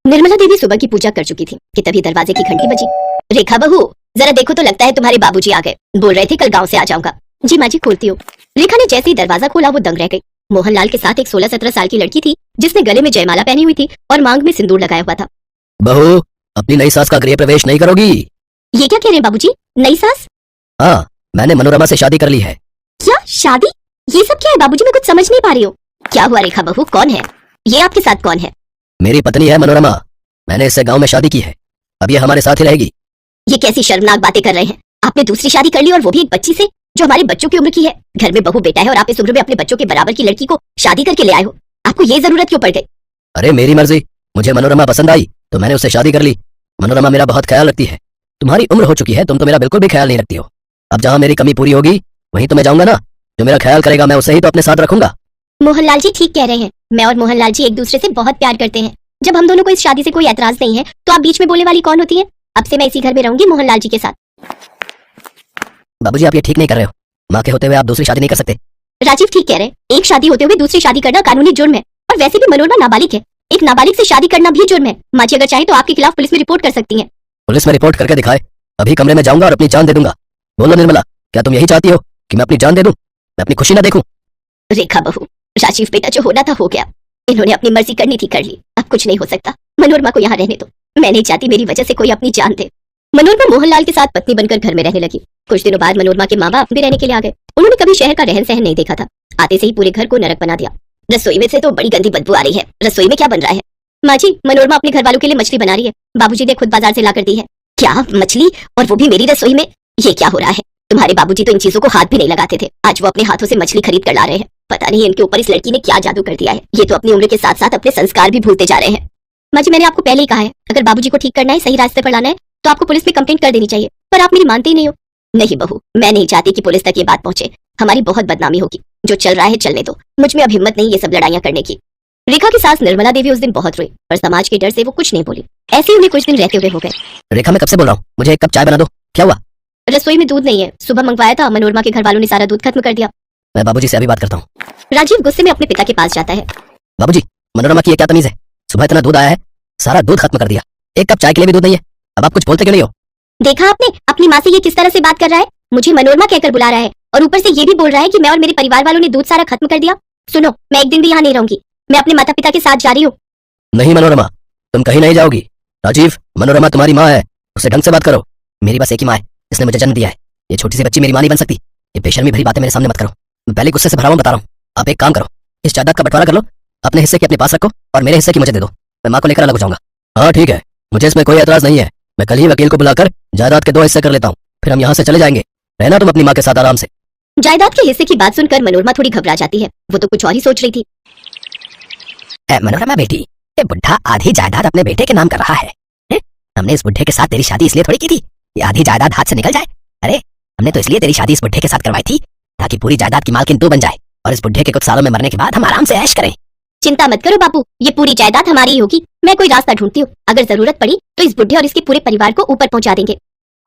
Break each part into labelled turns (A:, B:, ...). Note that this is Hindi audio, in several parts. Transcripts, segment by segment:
A: निर्मला देवी सुबह की पूजा कर चुकी थी कि तभी दरवाजे की घंटी बजी। रेखा बहू, जरा देखो तो लगता है तुम्हारे बाबूजी आ गए। बोल रहे थे कल गांव से आ जाऊंगा। जी माँ जी, खोलती हूँ। रेखा ने जैसे ही दरवाजा खोला वो दंग रह गई। मोहनलाल के साथ एक 16-17 साल की लड़की थी जिसने गले में जयमाला पहनी हुई थी और मांग में सिंदूर लगाया हुआ था।
B: बहू, अपनी नई सास का गृह प्रवेश नहीं करोगी?
A: ये क्या कह रहे हैं बाबूजी? नई सास?
B: हाँ, मैंने मनोरमा से शादी कर ली है।
A: क्या शादी? ये सब क्या है बाबूजी? मैं कुछ समझ नहीं पा रही हूँ। क्या हुआ रेखा बहू, कौन है ये? आपके साथ कौन है?
B: मेरी पत्नी है मनोरमा। मैंने इससे गांव में शादी की है। अब ये हमारे साथ ही रहेगी।
A: ये कैसी शर्मनाक बातें कर रहे हैं? आपने दूसरी शादी कर ली और वो भी एक बच्ची से जो हमारे बच्चों की उम्र की है। घर में बहू बेटा है और आप इस उम्र में अपने बच्चों के बराबर की लड़की को शादी करके ले आए हो। आपको ये जरूरत क्यों पड़ गई?
B: अरे मेरी मर्जी, मुझे मनोरमा पसंद आई तो मैंने उससे शादी कर ली। मनोरमा मेरा बहुत ख्याल रखती है। तुम्हारी उम्र हो चुकी है, तुम तो मेरा बिल्कुल भी ख्याल नहीं रखती हो। अब जहाँ मेरी कमी पूरी होगी वहीं तो मैं जाऊंगा ना। जो मेरा ख्याल करेगा मैं उसे ही तो अपने साथ रखूंगा।
A: मोहनलाल जी ठीक कह रहे हैं। मैं और मोहनलाल जी एक दूसरे से बहुत प्यार करते हैं। जब हम दोनों को इस शादी से कोई ऐतराज नहीं है तो आप बीच में बोलने वाली कौन होती है? अब से मैं इसी घर में रहूंगी मोहनलाल जी के साथ।
B: बाबूजी, आप ये ठीक नहीं कर रहे हो। माँ के होते हुए आप दूसरी शादी नहीं कर सकते।
A: राजीव ठीक कह रहे हैं। एक शादी होते हुए दूसरी शादी करना कानूनी जुर्म है और वैसे भी मनोरमा नाबालिग है। एक नाबालिग से शादी करना भी जुर्म है। माँ जी अगर चाहे तो आपके खिलाफ पुलिस में रिपोर्ट कर सकती हैं।
B: पुलिस में रिपोर्ट करके दिखाए, अभी कमरे में जाऊंगा और अपनी जान दे दूंगा। बोलो निर्मला, क्या तुम यही चाहती हो कि मैं अपनी जान दे दूं, मैं अपनी खुशी ना देखूं?
A: रेखा बहू, राजीव बेटा जो होना था हो गया। इन्होंने अपनी मर्जी करनी थी कर ली। अब कुछ नहीं हो सकता। मनोरमा को यहाँ रहने दो। मैं नहीं चाहती मेरी वजह से कोई अपनी जान दे। मनोरमा मोहनलाल के साथ पत्नी बनकर घर में रहने लगी। कुछ दिनों बाद मनोरमा के माँ बाप भी रहने के लिए आ गए। उन्होंने कभी शहर का रहन सहन नहीं देखा था। आते से ही पूरे घर को नरक बना दिया। रसोई में से तो बड़ी गंदी बदबू आ रही है। रसोई में क्या बन रहा है? माँ जी, मनोरमा अपने घर वालों के लिए मछली बना रही है। बाबूजी ने खुद बाजार से ला कर दी है। क्या मछली? और वो भी मेरी रसोई में? ये क्या हो रहा है? तुम्हारे बाबूजी तो इन चीजों को हाथ भी नहीं लगाते थे। आज वो अपने हाथों से मछली खरीद कर ला रहे हैं। पता नहीं इनके ऊपर इस लड़की ने क्या जादू कर दिया है। ये तो अपनी उम्र के साथ साथ अपने संस्कार भी भूलते जा रहे हैं। माँ जी, मैंने आपको पहले ही कहा है, अगर बाबूजी को ठीक करना है, सही रास्ते पर लाना है तो आपको पुलिस में कंप्लेंट कर देनी चाहिए। पर आप मेरी मानते ही नहीं हो। नहीं बहू, मैं नहीं चाहती कि पुलिस तक ये बात पहुंचे। हमारी बहुत बदनामी होगी। जो चल रहा है चलने दो। मुझ में अब हिम्मत नहीं ये सब लड़ाइयाँ करने की। रेखा की सास निर्मला देवी उस दिन बहुत रोई, पर समाज के डर से वो कुछ नहीं बोली। ऐसे ही उन्हें कुछ दिन रहते हुए हो गए।
B: रेखा, मैं कब से बोल रहा हूँ, मुझे एक कप चाय बना दो। क्या हुआ?
A: रसोई में दूध नहीं है। सुबह मंगवाया था, मनोरमा के घर वालों ने सारा दूध खत्म कर दिया।
B: मैं बाबूजी से अभी बात करता हूँ।
A: राजीव गुस्से में अपने पिता के पास जाता है।
B: बाबूजी, मनोरमा की ये क्या तमीज है? सुबह इतना दूध आया है, सारा दूध खत्म कर दिया। एक कप चाय के लिए भी दूध नहीं है। अब आप कुछ बोलते क्यों नहीं हो?
A: देखा आपने अपनी माँ से ये किस तरह से बात कर रहा है? मुझे मनोरमा कहकर बुला रहा है और ऊपर से ये भी बोल रहा है कि मैं और मेरे परिवार वालों ने दूध सारा खत्म कर दिया। सुनो, मैं एक दिन भी यहाँ नहीं रहूंगी। मैं अपने माता पिता के साथ जा रही हूँ।
B: नहीं मनोरमा, तुम कहीं नहीं जाओगी। राजीव, मनोरमा तुम्हारी माँ है, उससे ढंग से बात करो। मेरी बस एक ही माँ है, इसने मुझे जन्म दिया है। ये छोटी सी बच्ची मेरी माँ नहीं बन सकती। ये बेशर्मी भरी बातें मेरे सामने मत करो। मैं पहले गुस्से से भरा हुआ बता रहा हूँ। आप एक काम करो, इस जायदाद का बंटवारा कर लो। अपने हिस्से की अपने पास रखो और मेरे हिस्से की मुझे दे दो। मैं माँ को लेकर अलग हो जाऊंगा। हाँ ठीक है, मुझे इसमें कोई एतराज नहीं है। मैं कल ही वकील को बुलाकर जायदाद के 2 हिस्से कर लेता हूँ, फिर हम यहाँ से चले जाएंगे। रहना तुम अपनी माँ के साथ आराम से।
A: जायदाद के हिस्से की बात सुनकर मनोरमा थोड़ी घबरा जाती है। वो तो कुछ और ही सोच रही थी।
B: मनोरमा बेटी, ये बुढ़ा आधी जायदाद अपने बेटे के नाम कर रहा है। हमने इस बुढ़े के साथ तेरी शादी इसलिए थोड़ी की थी ये आधी जायदाद हाथ से निकल जाए। अरे हमने तो इसलिए तेरी शादी इस बुढ़े के साथ करवाई थी ताकि पूरी जायदाद की मालकिन तू बन जाए और इस बुढ़े के कुछ सालों में मरने के बाद हम आराम से ऐश करें।
A: चिंता मत करो बापू, ये पूरी जायदाद हमारी ही होगी। मैं कोई रास्ता ढूंढती हूँ। अगर जरूरत पड़ी तो इस बुढ़े और इसके पूरे परिवार को ऊपर पहुंचा देंगे।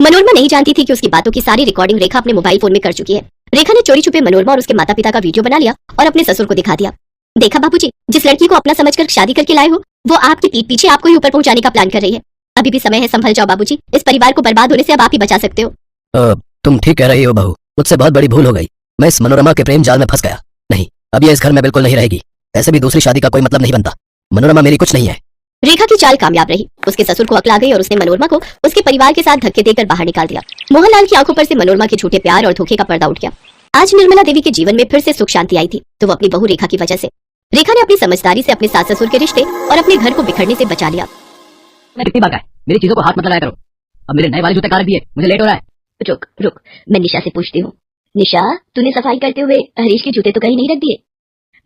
A: मनोरमा नहीं जानती थी कि उसकी बातों की सारी रिकॉर्डिंग रेखा अपने मोबाइल फोन में कर चुकी है। रेखा ने चोरी छुपे मनोरमा और उसके माता पिता का वीडियो बना लिया और अपने ससुर को दिखा दिया। देखा बाबूजी, जिस लड़की को अपना समझकर शादी करके लाए हो वो आपकी पीठ पीछे आपको ही ऊपर पहुंचाने का प्लान कर रही है। अभी भी समय है, संभल जाओ बाबूजी। इस परिवार को बर्बाद होने से अब आप ही बचा सकते हो।
B: तुम ठीक कह रही हो बहू, मुझसे बहुत बड़ी भूल हो गई। मैं इस मनोरमा के प्रेम जाल में फंस गया। नहीं, अब ये इस घर में बिल्कुल नहीं रहेगी। ऐसे भी दूसरी शादी का कोई मतलब नहीं बनता। मनोरमा मेरी कुछ नहीं है।
A: रेखा की चाल कामयाब रही। उसके ससुर को अक्ल आ गई और उसने मनोरमा को उसके परिवार के साथ धक्के देकर बाहर निकाल दिया। मोहनलाल की आंखों पर से मनोरमा के झूठे प्यार और धोखे का पर्दा उठ गया। आज निर्मला देवी के जीवन में फिर से सुख शांति आई थी तो वो अपनी बहू रेखा की वजह से। रेखा ने अपनी समझदारी से अपने सास ससुर के रिश्ते और अपने घर को बिखरने से बचा लिया।
B: कितनी बार है, मेरी चीजों को हाथ मत लगाया करो। अब मेरे नए वाले जूते कार दिए, मुझे लेट हो रहा है।
A: रुक रुक, मैं निशा से पूछती हूँ। निशा, तूने सफाई करते हुए हरीश के जूते तो कहीं नहीं रख दिए?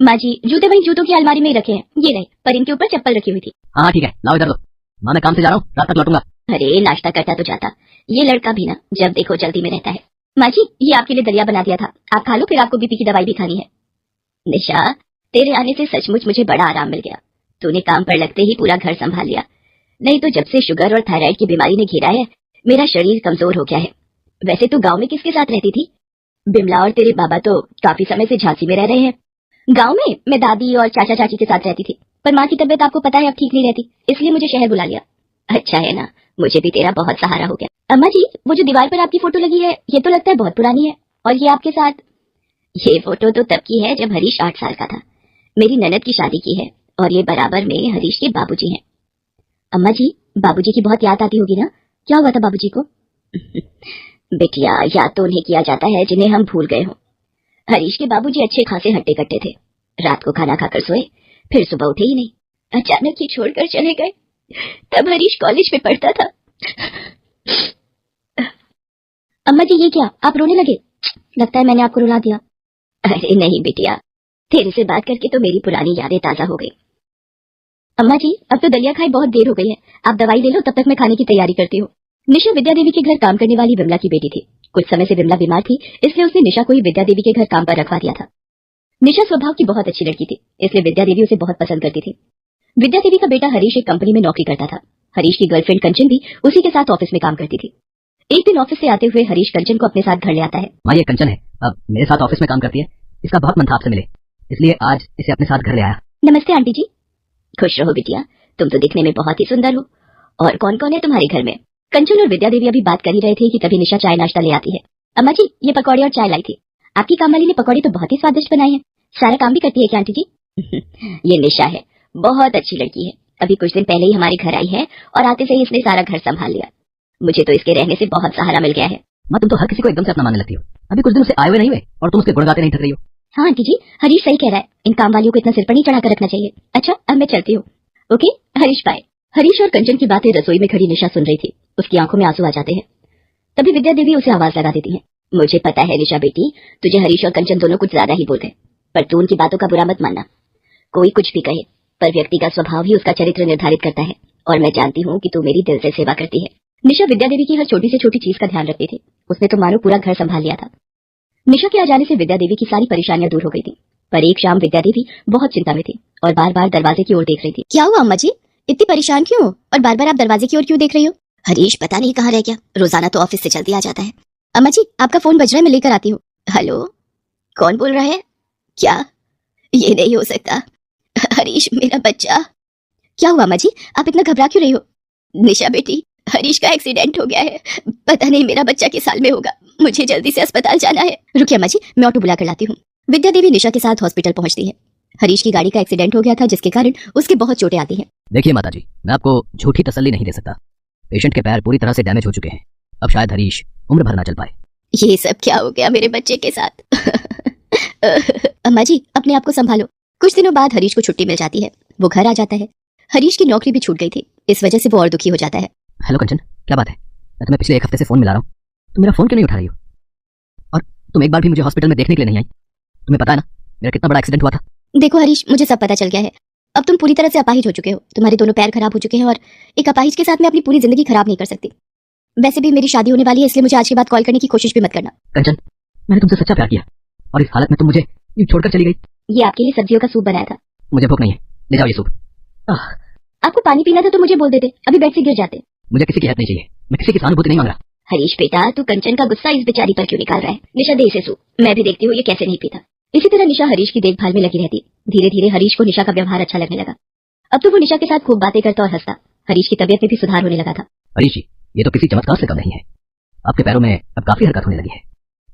A: माँ जी, जूते वही जूतों की अलमारी में ही रखे हैं। ये नहीं, पर इनके ऊपर चप्पल रखी हुई थी।
B: हाँ ठीक है, लाओ इधर लो। माँ मैं काम से जा रहा हूँ, रात तक लौटूंगा।
A: अरे नाश्ता करता तो जाता। ये लड़का भी ना जब देखो जल्दी में रहता है। माँ जी, ये आपके लिए दलिया बना दिया था, आप खा लो, फिर आपको बीपी की दवाई भी खानी है। निशा, तेरे आने से सचमुच मुझे बड़ा आराम मिल गया। तूने काम पर लगते ही पूरा घर संभाल लिया। नहीं तो जब से शुगर और थायराइड की बीमारी ने घेरा है मेरा शरीर कमजोर हो गया है। वैसे तू गांव में किसके साथ रहती थी? बिमला और तेरे बाबा तो काफी समय से झांसी में रह रहे हैं। गांव में मैं दादी और चाचा चाची के साथ रहती थी, पर माँ की तबीयत आपको पता है अब ठीक नहीं रहती, इसलिए मुझे शहर बुला लिया। अच्छा है ना, मुझे भी तेरा बहुत सहारा हो गया। अम्मा जी, वो जो दीवार पर आपकी फोटो लगी है ये तो लगता है बहुत पुरानी है, और ये आपके साथ। ये फोटो तो तब की है जब हरीश 8 साल का था। मेरी ननद की शादी की है, और ये बराबर में हरीश के बाबूजी हैं। अम्मा जी, बाबूजी की बहुत याद आती होगी ना? क्या हुआ था बाबूजी को? बेटिया, याद तो उन्हें किया जाता है जिन्हें हम भूल गए हों। हरीश के बाबूजी अच्छे खासे हट्टे कट्टे थे। रात को खाना खाकर सोए, फिर सुबह उठे ही नहीं। अचानक ही छोड़कर चले गए। तब हरीश कॉलेज में पढ़ता था। अम्मा जी, ये क्या, आप रोने लगे? लगता है मैंने आपको रुला दिया। अरे नहीं बेटिया, तेरे से बात करके तो मेरी पुरानी यादें ताजा हो गई। अम्मा जी, अब तो दलिया खाए बहुत देर हो गई है, आप दवाई ले लो, तब तक मैं खाने की तैयारी करती हूँ। निशा विद्या देवी के घर काम करने वाली विमला की बेटी थी। कुछ समय से विमला बीमार थी, इसलिए उसने निशा को ही विद्या देवी के घर काम पर रखवा दिया था। निशा स्वभाव की बहुत अच्छी लड़की थी, इसलिए विद्या देवी उसे बहुत पसंद करती थी। विद्या देवी का बेटा हरीश एक कंपनी में नौकरी करता था। हरीश की गर्लफ्रेंड कंचन भी उसी के साथ ऑफिस में काम करती थी। एक दिन ऑफिस से आते हुए हरीश कंचन को अपने साथ घर ले आता है।
B: माँ, ये कंचन है, अब मेरे साथ ऑफिस में काम करती है। इसका बहुत मन था आपसे मिले, इसलिए आज इसे अपने साथ घर ले आया।
A: नमस्ते आंटी जी। खुश रहो बिटिया, तुम तो दिखने में बहुत ही सुंदर हो। और कौन कौन है तुम्हारे घर में? कंचन और विद्या देवी अभी बात कर ही रहे थे कि तभी निशा चाय नाश्ता ले आती है। अम्मा जी, ये पकौड़े और चाय लाई थी। आपकी काम वाली ने पकौड़े तो बहुत ही स्वादिष्ट बनाए हैं। सारा काम भी करती है क्या आंटी जी? ये निशा है, बहुत अच्छी लड़की है। अभी कुछ दिन पहले ही हमारे घर आई है, और आते से ही इसने सारा घर संभाल लिया। मुझे तो इसके रहने से बहुत सहारा मिल गया है।
B: माँ, तुम तो हर किसी को एकदम से अपना मानने लगती हो। अभी कुछ दिन से आए हुए नहीं हुए और तुम उसके गुण गाते नहीं थक रही हो।
A: हाँ आंटी जी, हरीश सही कह रहा है, इन काम वालियों को इतना सिर पर नहीं चढ़ाकर रखना चाहिए। अच्छा, अब मैं चलती हूँ। Okay Harish, bye. हरीश और कंचन की बातें रसोई में खड़ी निशा सुन रही थी। उसकी आंखों में आंसू आ जाते हैं। तभी विद्या देवी उसे आवाज लगा देती है। मुझे पता है निशा बेटी, तुझे हरीश और कंचन दोनों कुछ ज्यादा ही बोल गए, पर तू उनकी बातों का बुरा मत मानना। कोई कुछ भी कहे, पर व्यक्ति का स्वभाव ही उसका चरित्र निर्धारित करता है, और मैं जानती हूँ कि तू मेरी दिल से सेवा करती है। निशा विद्या देवी की हर छोटी से छोटी चीज का ध्यान रखती थी। उसने तो मानो पूरा घर संभाल लिया था। निशा के आ जाने से विद्या देवी की सारी परेशानियां दूर हो गई थी। पर एक शाम विद्या देवी बहुत चिंता में थी और बार बार दरवाजे की ओर देख रही थी। क्या हुआ अम्मा जी, इतनी परेशान क्यों हो, और बार बार आप दरवाजे की ओर क्यों देख रही हो? हरीश पता नहीं कहाँ रह गया, रोजाना तो ऑफिस से जल्दी आ जाता है। अम्मा जी, आपका फोन बज रहा है, मैं लेकर आती हूँ। हेलो, कौन बोल रहा है? क्या? ये नहीं हो सकता। हरीश मेरा बच्चा। क्या हुआ अम्मा जी, आप इतना घबरा क्यों रही हो? निशा बेटी, हरीश का एक्सीडेंट हो गया है। पता नहीं मेरा बच्चा किस साल में होगा, मुझे जल्दी से अस्पताल जाना है। रुकिए अम्मा जी, मैं ऑटो बुला कर लाती हूँ। विद्या देवी निशा के साथ हॉस्पिटल पहुंचती है। हरीश की गाड़ी का एक्सीडेंट हो गया था, जिसके कारण उसके बहुत चोटें आती हैं।
B: देखिए माताजी, मैं आपको झूठी तसल्ली नहीं दे सकता। पेशेंट के पैर पूरी तरह से डैमेज हो चुके हैं। अब शायद हरीश उम्र भर ना चल पाए।
A: ये सब क्या हो गया मेरे बच्चे के साथ? अम्मा जी, अपने आप को संभालो। कुछ दिनों बाद हरीश को छुट्टी मिल जाती है। वो घर आ जाता है। हरीश की नौकरी भी छूट गई थी, इस वजह से वो और दुखी हो जाता है।
B: हेलो कंचन, क्या बात है? मैं तुम्हें पिछले 1 हफ्ते से फोन मिला रहा हूँ, तुम मेरा फोन क्यों नहीं उठा रही हो? और तुम एक बार भी मुझे हॉस्पिटल में देखने के लिए नहीं आई। तुम्हें पता है ना मेरा कितना बड़ा एक्सीडेंट हुआ था?
A: देखो हरीश, मुझे सब पता चल गया है। अब तुम पूरी तरह से अपाहिज हो चुके हो। तुम्हारे दोनों पैर खराब हो चुके हैं, और एक अपाहिज के साथ मैं अपनी पूरी जिंदगी खराब नहीं कर सकती। वैसे भी मेरी शादी होने वाली है, इसलिए मुझे आज के बाद कॉल करने की कोशिश भी मत करना।
B: कंचन, मैंने तुमसे सच्चा प्यार किया, और इस हालत में तुम मुझे यूं छोड़कर चली गई।
A: ये आपके लिए सब्जियों का सूप बनाया था।
B: मुझे भूख नहीं है, ले जाओ ये सूप।
A: आपको पानी पीना था तो मुझे बोल देते, अभी बेड से गिर जाते।
B: मुझे किसी की हेल्प नहीं चाहिए, मैं किसी की सहानुभूति नहीं मांग रहा।
A: हरीश बेटा, तू कंचन का गुस्सा इस बेचारी पर क्यों निकाल रहा है? निशा दे इसे सूप, मैं भी देखती हूँ ये कैसे नहीं पीता। इसी तरह निशा हरीश की देखभाल में लगी रहती। धीरे धीरे हरीश को निशा का व्यवहार अच्छा लगने लगा। अब तो वो निशा के साथ खूब बातें करता और हंसता। हरीश की तबीयत में भी सुधार होने लगा था।
B: हरीश जी, ये तो किसी चमत्कार से कम नहीं है। आपके पैरों में अब काफी हरकत होने लगी है।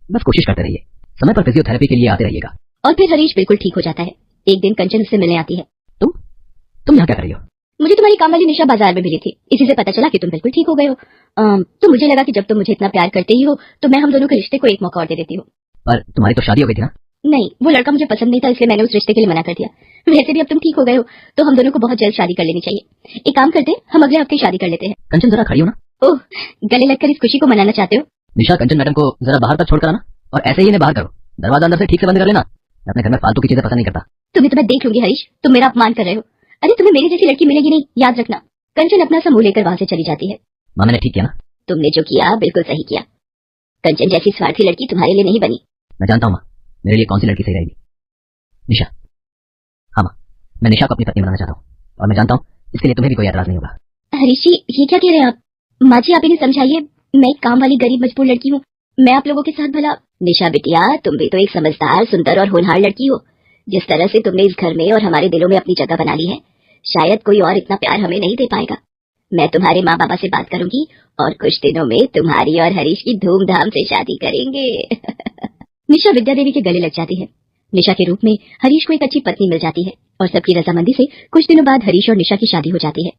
B: बस कोशिश करते रहिए, समय पर फिजियोथेरेपी के लिए आते रहिएगा। और
A: फिर हरीश बिल्कुल ठीक हो जाता है। एक दिन कंचन उससे मिलने आती है।
B: तुम यहाँ क्या कर रही हो?
A: मुझे तुम्हारी काम वाली निशा बाजार में मिली थी, इसी से पता चला कि तुम बिल्कुल ठीक हो गए हो। तो मुझे लगा कि जब तुम मुझे इतना प्यार करते ही हो, तो मैं हम दोनों के रिश्ते को एक मौका और दे देती हूँ।
B: पर तुम्हारी तो शादी हो गई थी ना?
A: नहीं, वो लड़का मुझे पसंद नहीं था, इसलिए मैंने उस रिश्ते के लिए मना कर दिया। वैसे भी अब तुम ठीक हो गए हो, तो हम दोनों को बहुत जल्द शादी कर लेनी चाहिए। एक काम करते हैं, हम अगले हफ्ते शादी कर लेते हैं।
B: कंचन, जरा खड़ी हो ना।
A: ओह, गले लगकर इस खुशी को मनाना चाहते हो?
B: निशा, कंचन मैडम को जरा बाहर तक छोड़कर आना, और ऐसे ही इन्हें बाहर करो। दरवाजा अंदर से ठीक से बंद कर लेना। मैं अपने घर में फालतू की चीजें पसंद नहीं करता।
A: तुम्हें तो मैं देख लूंगी हरीश, तुम मेरा अपमान कर रहे हो। अरे तुम्हें मेरी जैसी लड़की मिलेगी नहीं, याद रखना। कंचन अपना सा मुंह लेकर वहां से चली जाती है।
B: माँ, मैंने ठीक किया ना?
A: तुमने जो किया बिल्कुल सही किया। कंचन जैसी स्वार्थी लड़की तुम्हारे लिए नहीं बनी।
B: मैं जानता हूँ माँ, मेरे लिए कौन सी लड़की सही रहेगी। निशा। हाँ माँ, मैं निशा को अपनी पत्नी बनाना चाहता हूँ, और मैं जानता हूँ इसके लिए तुम्हें भी कोई एतराज नहीं होगा।
A: हरीश जी, ये क्या कह रहे हैं आप? माँ जी, आप इन्हें समझाइए। मैं एक काम वाली गरीब मजबूर लड़की हूँ, मैं आप लोगों के साथ भला। निशा बिटिया, तुम भी तो एक समझदार, सुंदर और होनहार लड़की हो। जिस तरह से तुमने इस घर में और हमारे दिलों में अपनी जगह बना ली है, शायद कोई और इतना प्यार हमें नहीं दे पाएगा। मैं तुम्हारे माँ बाबा से बात करूंगी और कुछ दिनों में तुम्हारी और हरीश की धूमधाम से शादी करेंगे। निशा विद्या देवी के गले लग जाती है। निशा के रूप में हरीश को एक अच्छी पत्नी मिल जाती है और सबकी रजामंदी से कुछ दिनों बाद हरीश और निशा की शादी हो जाती है।